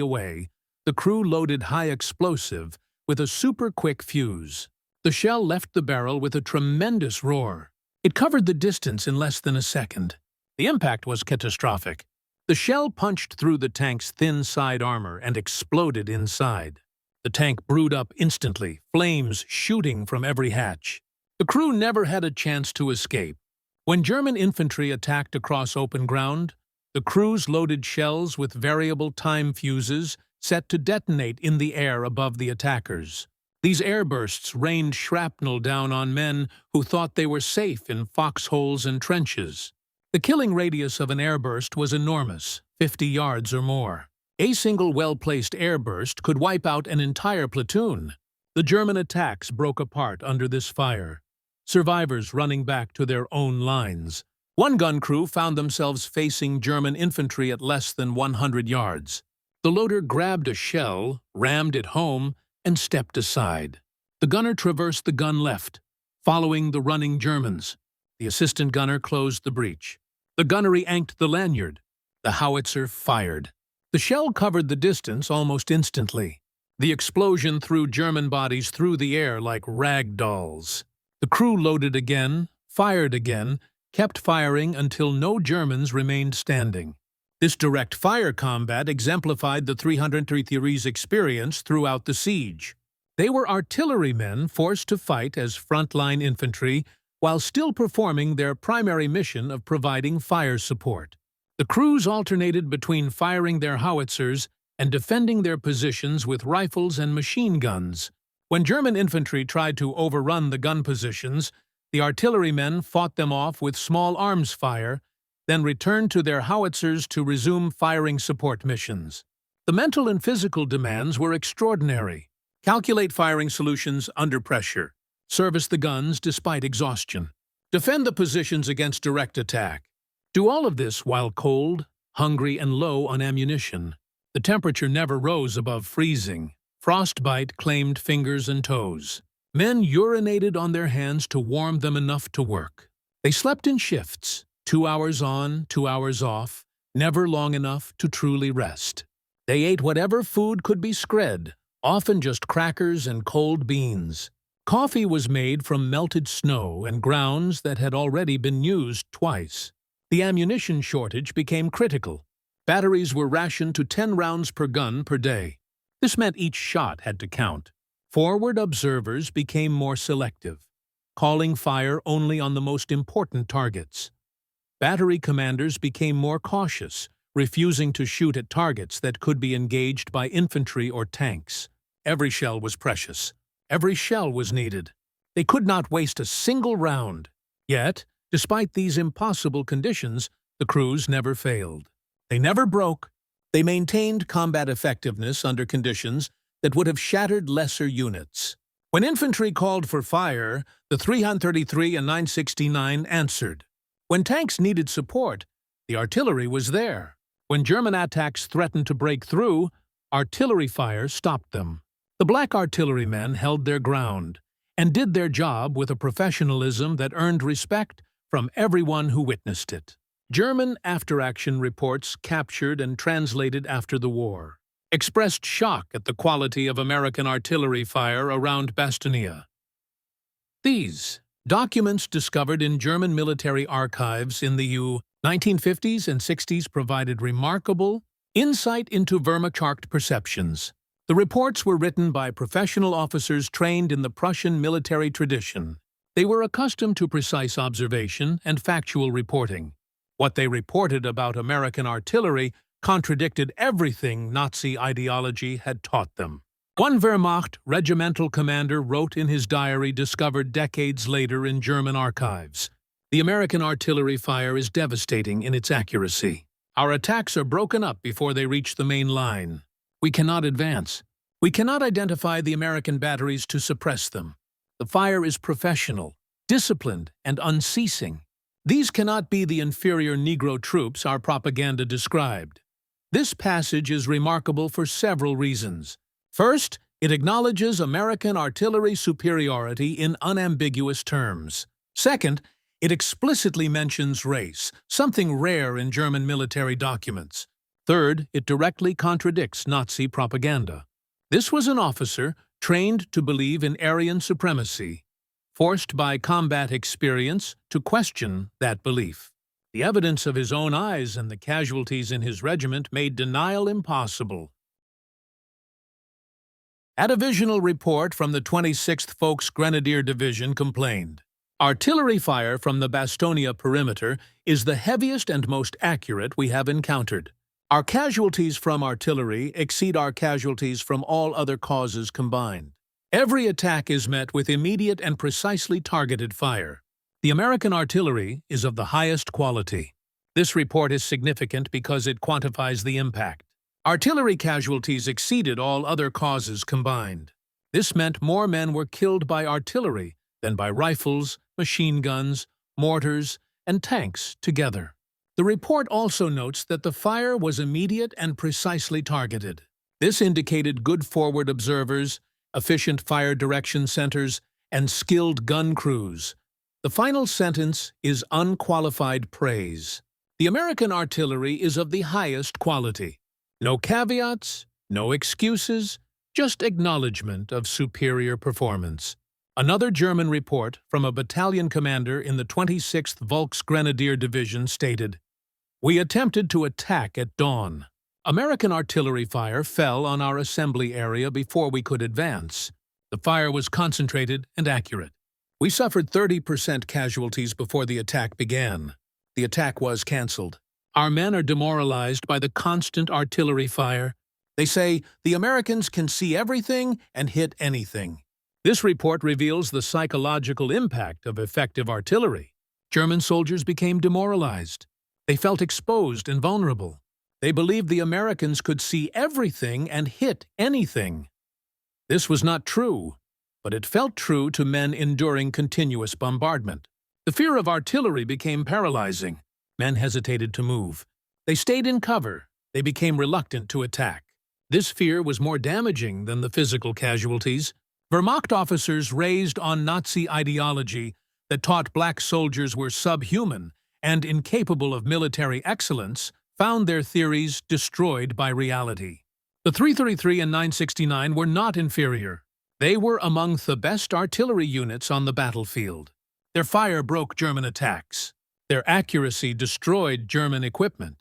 away, the crew loaded high explosive with a super-quick fuse. The shell left the barrel with a tremendous roar. It covered the distance in less than a second. The impact was catastrophic. The shell punched through the tank's thin side armor and exploded inside. The tank brewed up instantly, flames shooting from every hatch. The crew never had a chance to escape. When German infantry attacked across open ground, the crews loaded shells with variable time fuses set to detonate in the air above the attackers. These airbursts rained shrapnel down on men who thought they were safe in foxholes and trenches. The killing radius of an airburst was enormous, 50 yards or more. A single well-placed airburst could wipe out an entire platoon. The German attacks broke apart under this fire, survivors running back to their own lines. One gun crew found themselves facing German infantry at less than 100 yards. The loader grabbed a shell, rammed it home, and stepped aside. The gunner traversed the gun left, following the running Germans. The assistant gunner closed the breach. The gunnery yanked the lanyard. The howitzer fired. The shell covered the distance almost instantly. The explosion threw German bodies through the air like rag dolls. The crew loaded again, fired again, kept firing until no Germans remained standing. This direct fire combat exemplified the 333's experience throughout the siege. They were artillerymen forced to fight as frontline infantry while still performing their primary mission of providing fire support. The crews alternated between firing their howitzers and defending their positions with rifles and machine guns. When German infantry tried to overrun the gun positions, the artillerymen fought them off with small arms fire, then returned to their howitzers to resume firing support missions. The mental and physical demands were extraordinary. Calculate firing solutions under pressure. Service the guns despite exhaustion. Defend the positions against direct attack. Do all of this while cold, hungry, and low on ammunition. The temperature never rose above freezing. Frostbite claimed fingers and toes. Men urinated on their hands to warm them enough to work. They slept in shifts, 2 hours on, 2 hours off, never long enough to truly rest. They ate whatever food could be scred, often just crackers and cold beans. Coffee was made from melted snow and grounds that had already been used twice. The ammunition shortage became critical. Batteries were rationed to 10 rounds per gun per day. This meant each shot had to count. Forward observers became more selective, calling fire only on the most important targets. Battery commanders became more cautious, refusing to shoot at targets that could be engaged by infantry or tanks. Every shell was precious. Every shell was needed. They could not waste a single round. Yet, despite these impossible conditions, the crews never failed. They never broke. They maintained combat effectiveness under conditions that would have shattered lesser units. When infantry called for fire, the 333 and 969 answered. When tanks needed support, the artillery was there. When German attacks threatened to break through, artillery fire stopped them. The black artillerymen held their ground and did their job with a professionalism that earned respect from everyone who witnessed it. German after-action reports captured and translated after the war expressed shock at the quality of American artillery fire around Bastogne. These documents discovered in German military archives in the 1950s and 60s provided remarkable insight into Wehrmacht perceptions. The reports were written by professional officers trained in the Prussian military tradition. They were accustomed to precise observation and factual reporting. What they reported about American artillery contradicted everything Nazi ideology had taught them. One Wehrmacht regimental commander wrote in his diary discovered decades later in German archives, "The American artillery fire is devastating in its accuracy. Our attacks are broken up before they reach the main line. We cannot advance. We cannot identify the American batteries to suppress them. The fire is professional, disciplined, and unceasing. These cannot be the inferior Negro troops our propaganda described." This passage is remarkable for several reasons. First, it acknowledges American artillery superiority in unambiguous terms. Second, it explicitly mentions race, something rare in German military documents. Third, it directly contradicts Nazi propaganda. This was an officer trained to believe in Aryan supremacy, forced by combat experience to question that belief. The evidence of his own eyes and the casualties in his regiment made denial impossible. A divisional report from the 26th Volksgrenadier Division complained, "Artillery fire from the Bastogne perimeter is the heaviest and most accurate we have encountered. Our casualties from artillery exceed our casualties from all other causes combined. Every attack is met with immediate and precisely targeted fire. The American artillery is of the highest quality." This report is significant because it quantifies the impact. Artillery casualties exceeded all other causes combined. This meant more men were killed by artillery than by rifles, machine guns, mortars, and tanks together. The report also notes that the fire was immediate and precisely targeted. This indicated good forward observers, efficient fire direction centers, and skilled gun crews. The final sentence is unqualified praise. The American artillery is of the highest quality. No caveats, no excuses, just acknowledgement of superior performance. Another German report from a battalion commander in the 26th Volksgrenadier Division stated, "We attempted to attack at dawn. American artillery fire fell on our assembly area before we could advance. The fire was concentrated and accurate. We suffered 30% casualties before the attack began. The attack was cancelled. Our men are demoralized by the constant artillery fire. They say the Americans can see everything and hit anything." This report reveals the psychological impact of effective artillery. German soldiers became demoralized. They felt exposed and vulnerable. They believed the Americans could see everything and hit anything. This was not true, but it felt true to men enduring continuous bombardment. The fear of artillery became paralyzing. Men hesitated to move. They stayed in cover. They became reluctant to attack. This fear was more damaging than the physical casualties. Wehrmacht officers raised on Nazi ideology that taught black soldiers were subhuman and incapable of military excellence found their theories destroyed by reality. The 333 and 969 were not inferior. They were among the best artillery units on the battlefield. Their fire broke German attacks. Their accuracy destroyed German equipment.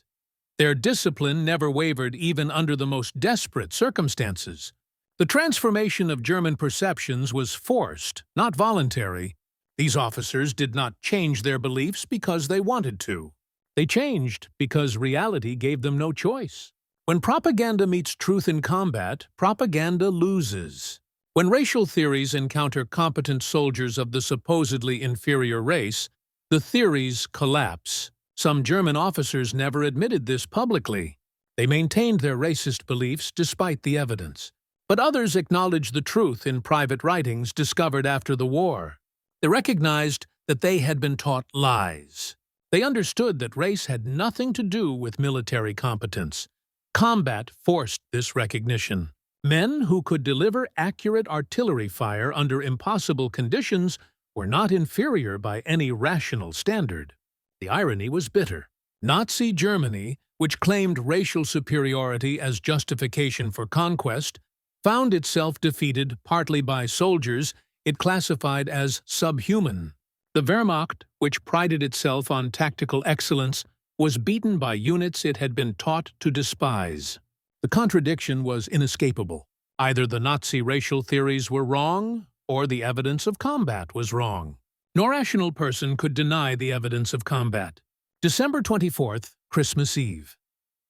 Their discipline never wavered even under the most desperate circumstances. The transformation of German perceptions was forced, not voluntary. These officers did not change their beliefs because they wanted to. They changed because reality gave them no choice. When propaganda meets truth in combat, propaganda loses. When racial theories encounter competent soldiers of the supposedly inferior race, the theories collapse. Some German officers never admitted this publicly. They maintained their racist beliefs despite the evidence. But others acknowledged the truth in private writings discovered after the war. They recognized that they had been taught lies. They understood that race had nothing to do with military competence. Combat forced this recognition. Men who could deliver accurate artillery fire under impossible conditions were not inferior by any rational standard. The irony was bitter. Nazi Germany, which claimed racial superiority as justification for conquest, found itself defeated partly by soldiers it classified as subhuman. The Wehrmacht, which prided itself on tactical excellence, was beaten by units it had been taught to despise. The contradiction was inescapable. Either the Nazi racial theories were wrong, or the evidence of combat was wrong. No rational person could deny the evidence of combat. December 24th, Christmas Eve.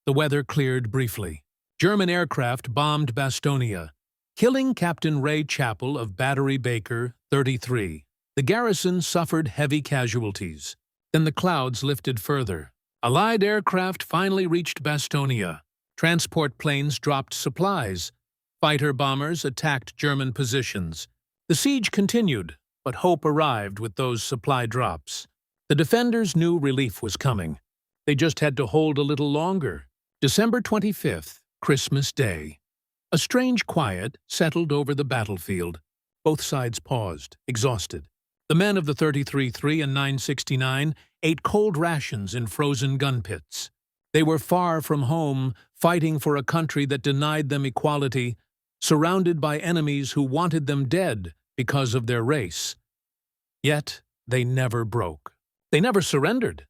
The weather cleared briefly. German aircraft bombed Bastogne, killing Captain Ray Chappell of Battery Baker 33. The garrison suffered heavy casualties. Then the clouds lifted further. Allied aircraft finally reached Bastogne. Transport planes dropped supplies. Fighter bombers attacked German positions. The siege continued, but hope arrived with those supply drops. The defenders knew relief was coming. They just had to hold a little longer. December 25th, Christmas Day. A strange quiet settled over the battlefield. Both sides paused, exhausted. The men of the 33-3 and 969 ate cold rations in frozen gun pits. They were far from home, fighting for a country that denied them equality, surrounded by enemies who wanted them dead because of their race. Yet they never broke. They never surrendered.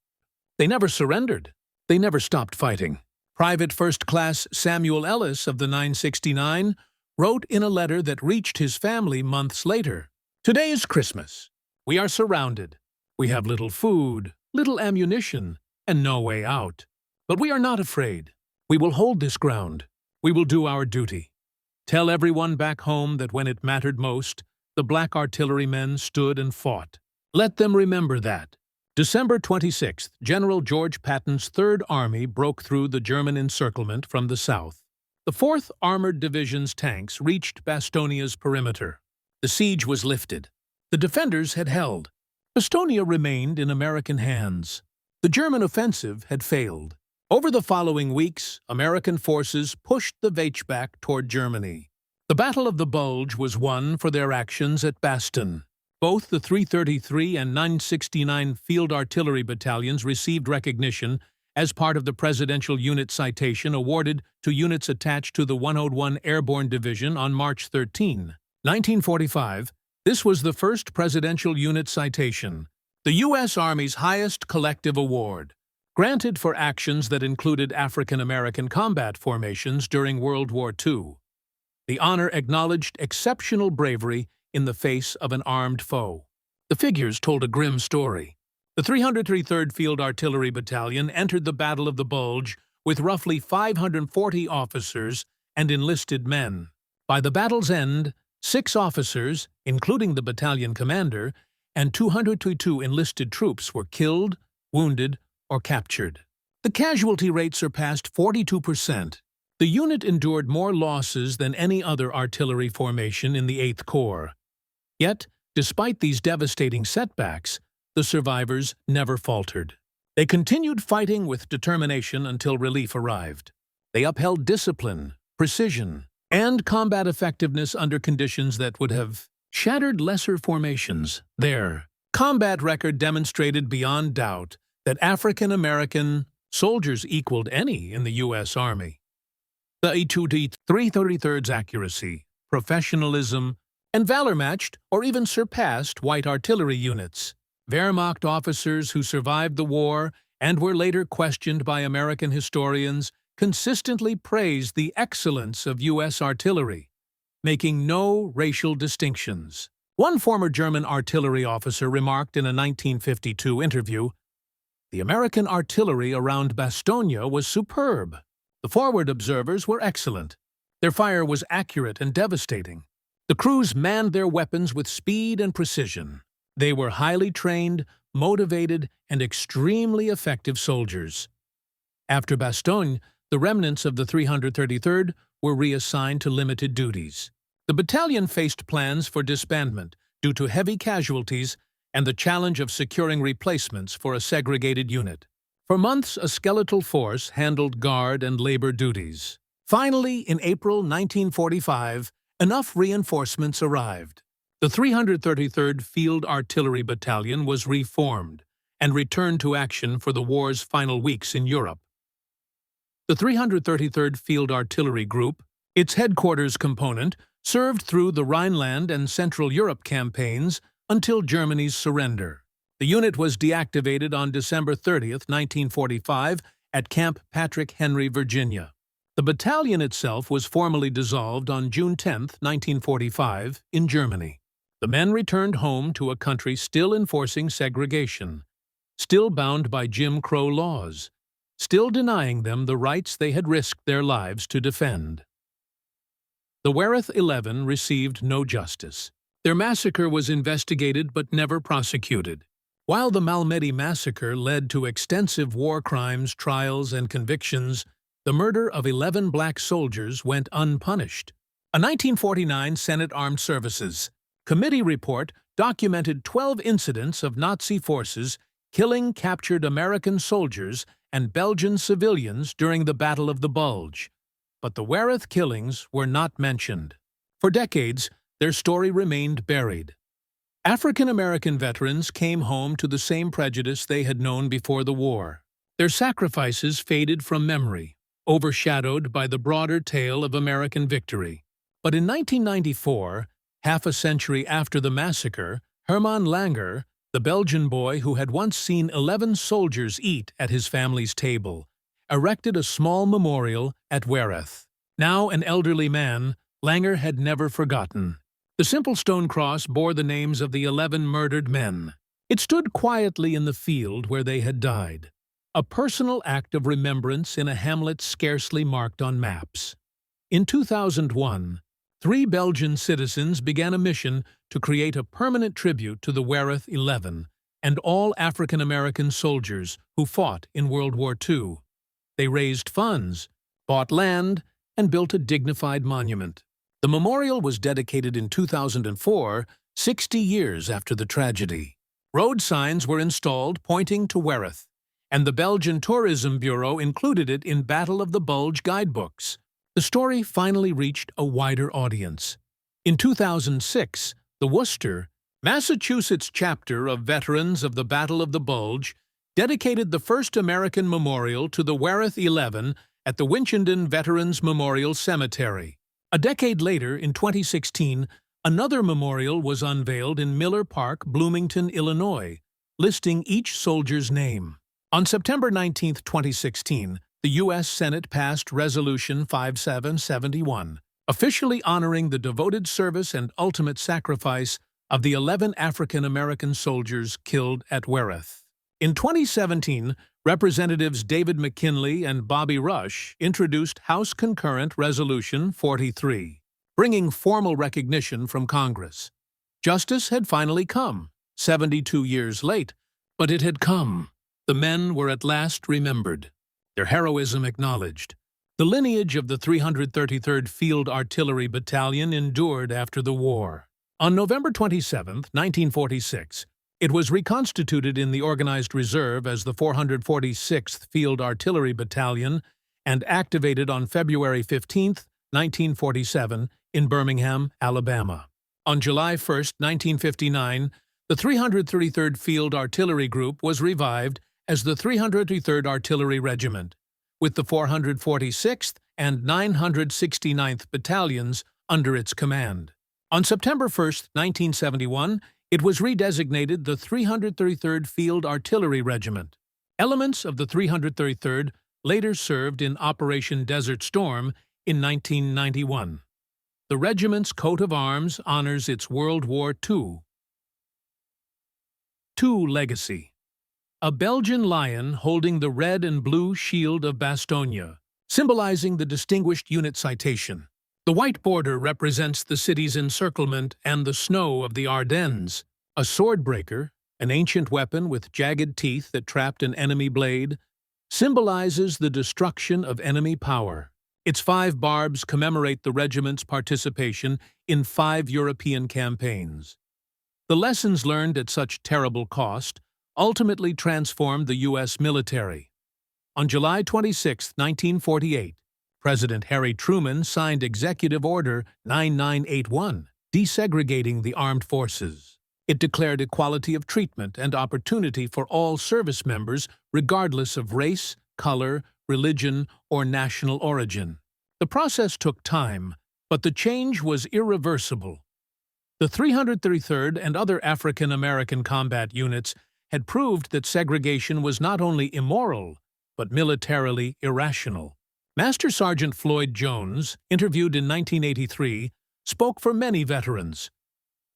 They never surrendered. They never stopped fighting. Private First Class Samuel Ellis of the 969 wrote in a letter that reached his family months later, "Today is Christmas. We are surrounded. We have little food, little ammunition, and no way out. But we are not afraid. We will hold this ground. We will do our duty. Tell everyone back home that when it mattered most, the black artillerymen stood and fought. Let them remember that." December 26th, General George Patton's Third Army broke through the German encirclement from the south. The 4th Armored Division's tanks reached Bastogne's perimeter. The siege was lifted. The defenders had held. Bastogne remained in American hands. The German offensive had failed. Over the following weeks, American forces pushed the Wehrmacht toward Germany. The Battle of the Bulge was won for their actions at Bastogne. Both the 333 and 969 Field Artillery Battalions received recognition as part of the Presidential Unit Citation awarded to units attached to the 101 Airborne Division on March 13, 1945. This was the first Presidential Unit Citation, the U.S. Army's highest collective award, granted for actions that included African American combat formations during World War II. The honor acknowledged exceptional bravery in the face of an armed foe. The figures told a grim story. The 333rd Field Artillery Battalion entered the Battle of the Bulge with roughly 540 officers and enlisted men. By the battle's end, 6 officers, including the battalion commander, and 222 enlisted troops were killed, wounded, or captured. The casualty rate surpassed 42%. The unit endured more losses than any other artillery formation in the 8th Corps. Yet, despite these devastating setbacks, the survivors never faltered. They continued fighting with determination until relief arrived. They upheld discipline, precision, and combat effectiveness under conditions that would have shattered lesser formations. Their combat record demonstrated beyond doubt that African American soldiers equaled any in the U.S. Army. The 333rd's accuracy, professionalism, and valor matched or even surpassed white artillery units. Wehrmacht officers who survived the war and were later questioned by American historians consistently praised the excellence of U.S. artillery, making no racial distinctions. One former German artillery officer remarked in a 1952 interview, "The American artillery around Bastogne was superb. The forward observers were excellent. Their fire was accurate and devastating. The crews manned their weapons with speed and precision. They were highly trained, motivated, and extremely effective soldiers." After Bastogne, the remnants of the 333rd were reassigned to limited duties. The battalion faced plans for disbandment due to heavy casualties and the challenge of securing replacements for a segregated unit. For months, a skeletal force handled guard and labor duties. Finally, in April 1945, enough reinforcements arrived. The 333rd Field Artillery Battalion was reformed and returned to action for the war's final weeks in Europe. The 333rd Field Artillery Group, its headquarters component, served through the Rhineland and Central Europe campaigns until Germany's surrender. The unit was deactivated on December 30, 1945, at Camp Patrick Henry, Virginia. The battalion itself was formally dissolved on June 10, 1945, in Germany. The men returned home to a country still enforcing segregation, still bound by Jim Crow laws, still denying them the rights they had risked their lives to defend. The WWII received no justice. Their massacre was investigated but never prosecuted. While the Malmedy massacre led to extensive war crimes, trials, and convictions, the murder of 11 black soldiers went unpunished. A 1949 Senate Armed Services Committee report documented 12 incidents of Nazi forces killing captured American soldiers and Belgian civilians during the Battle of the Bulge. But the WWII killings were not mentioned. For decades, their story remained buried. African-American veterans came home to the same prejudice they had known before the war. Their sacrifices faded from memory, overshadowed by the broader tale of American victory. But in 1994, half a century after the massacre, Herman Langer, the Belgian boy who had once seen 11 soldiers eat at his family's table, erected a small memorial at WWII. Now an elderly man, Langer had never forgotten. The simple stone cross bore the names of the 11 murdered men. It stood quietly in the field where they had died, a personal act of remembrance in a hamlet scarcely marked on maps. In 2001, 3 Belgian citizens began a mission to create a permanent tribute to the WWII and all African-American soldiers who fought in World War II. They raised funds, bought land, and built a dignified monument. The memorial was dedicated in 2004, 60 years after the tragedy. Road signs were installed pointing to WWII, and the Belgian Tourism Bureau included it in Battle of the Bulge guidebooks. The story finally reached a wider audience. In 2006, the Worcester, Massachusetts chapter of Veterans of the Battle of the Bulge dedicated the first American memorial to the WWII at the Winchendon Veterans Memorial Cemetery. A decade later, in 2016, another memorial was unveiled in Miller Park, Bloomington, Illinois, listing each soldier's name. On September 19, 2016, the U.S. Senate passed Resolution 5771, officially honoring the devoted service and ultimate sacrifice of the 11 African-American soldiers killed at WWII. In 2017, Representatives David McKinley and Bobby Rush introduced House Concurrent Resolution 43, bringing formal recognition from Congress. Justice had finally come, 72 years late, but it had come. The men were at last remembered, their heroism acknowledged. The lineage of the 333rd Field Artillery Battalion endured after the war. On November 27, 1946, it was reconstituted in the organized reserve as the 446th Field Artillery Battalion and activated on February 15, 1947, in Birmingham, Alabama. On July 1, 1959, the 333rd Field Artillery Group was revived as the 333rd Artillery Regiment, with the 446th and 969th Battalions under its command. On September 1, 1971, it was redesignated the 333rd Field Artillery Regiment. Elements of the 333rd later served in Operation Desert Storm in 1991. The regiment's coat of arms honors its World War II legacy. A Belgian lion holding the red and blue shield of Bastogne, symbolizing the distinguished unit citation. The white border represents the city's encirclement and the snow of the Ardennes. A swordbreaker, an ancient weapon with jagged teeth that trapped an enemy blade, symbolizes the destruction of enemy power. Its 5 barbs commemorate the regiment's participation in 5 European campaigns. The lessons learned at such terrible cost ultimately transformed the U.S. military. On July 26, 1948, President Harry Truman signed Executive Order 9981, desegregating the armed forces. It declared equality of treatment and opportunity for all service members regardless of race, color, religion, or national origin. The process took time, but the change was irreversible. The 333rd and other African American combat units had proved that segregation was not only immoral, but militarily irrational. Master Sergeant Floyd Jones, interviewed in 1983, spoke for many veterans.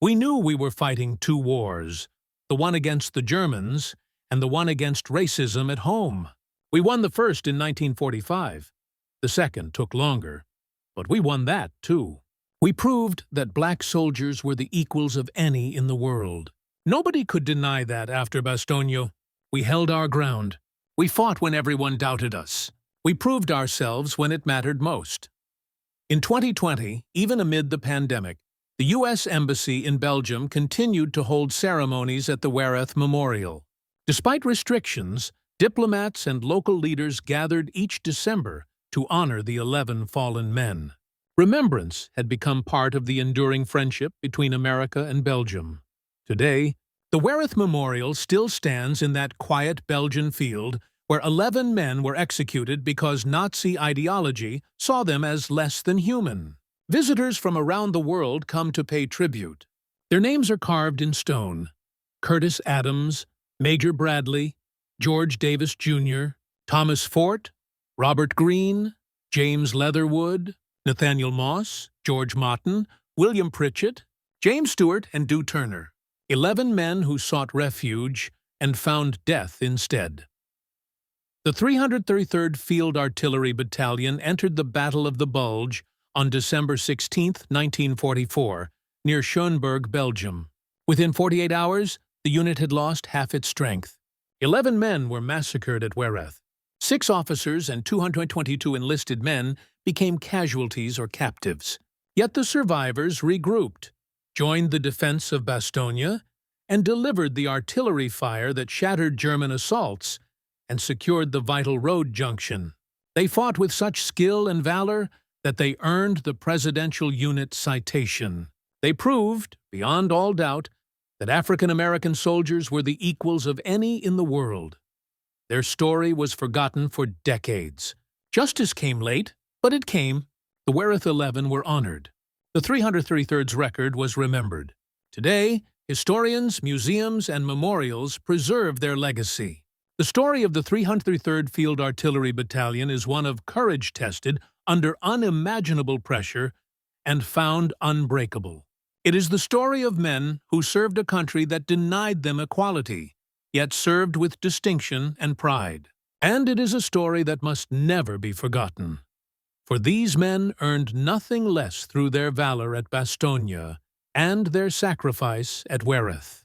"We knew we were fighting two wars, the one against the Germans and the one against racism at home. We won the first in 1945. The second took longer, but we won that too. We proved that black soldiers were the equals of any in the world. Nobody could deny that after Bastogne. We held our ground. We fought when everyone doubted us. We proved ourselves when it mattered most." In 2020, even amid the pandemic, the U.S. Embassy in Belgium continued to hold ceremonies at the WWII Memorial. Despite restrictions, diplomats and local leaders gathered each December to honor the 11 fallen men. Remembrance had become part of the enduring friendship between America and Belgium. Today, the WWII Memorial still stands in that quiet Belgian field where 11 men were executed because Nazi ideology saw them as less than human. Visitors from around the world come to pay tribute. Their names are carved in stone: Curtis Adams, Major Bradley, George Davis Jr., Thomas Fort, Robert Greene, James Leatherwood, Nathaniel Moss, George Motten, William Pritchett, James Stewart, and Dew Turner. 11 men who sought refuge and found death instead. The 333rd Field Artillery Battalion entered the Battle of the Bulge on December 16, 1944, near Schoenberg, Belgium. Within 48 hours, the unit had lost half its strength. 11 men were massacred at WWII. 6 officers and 222 enlisted men became casualties or captives. Yet the survivors regrouped, joined the defense of Bastogne, and delivered the artillery fire that shattered German assaults and secured the vital road junction. They fought with such skill and valor that they earned the Presidential Unit Citation. They proved, beyond all doubt, that African American soldiers were the equals of any in the world. Their story was forgotten for decades. Justice came late, but it came. The WWII 11 were honored. The 333rd's record was remembered. Today, historians, museums, and memorials preserve their legacy. The story of the 333rd Field Artillery Battalion is one of courage tested under unimaginable pressure and found unbreakable. It is the story of men who served a country that denied them equality, yet served with distinction and pride. And it is a story that must never be forgotten. For these men earned nothing less through their valor at Bastogne and their sacrifice at WWII.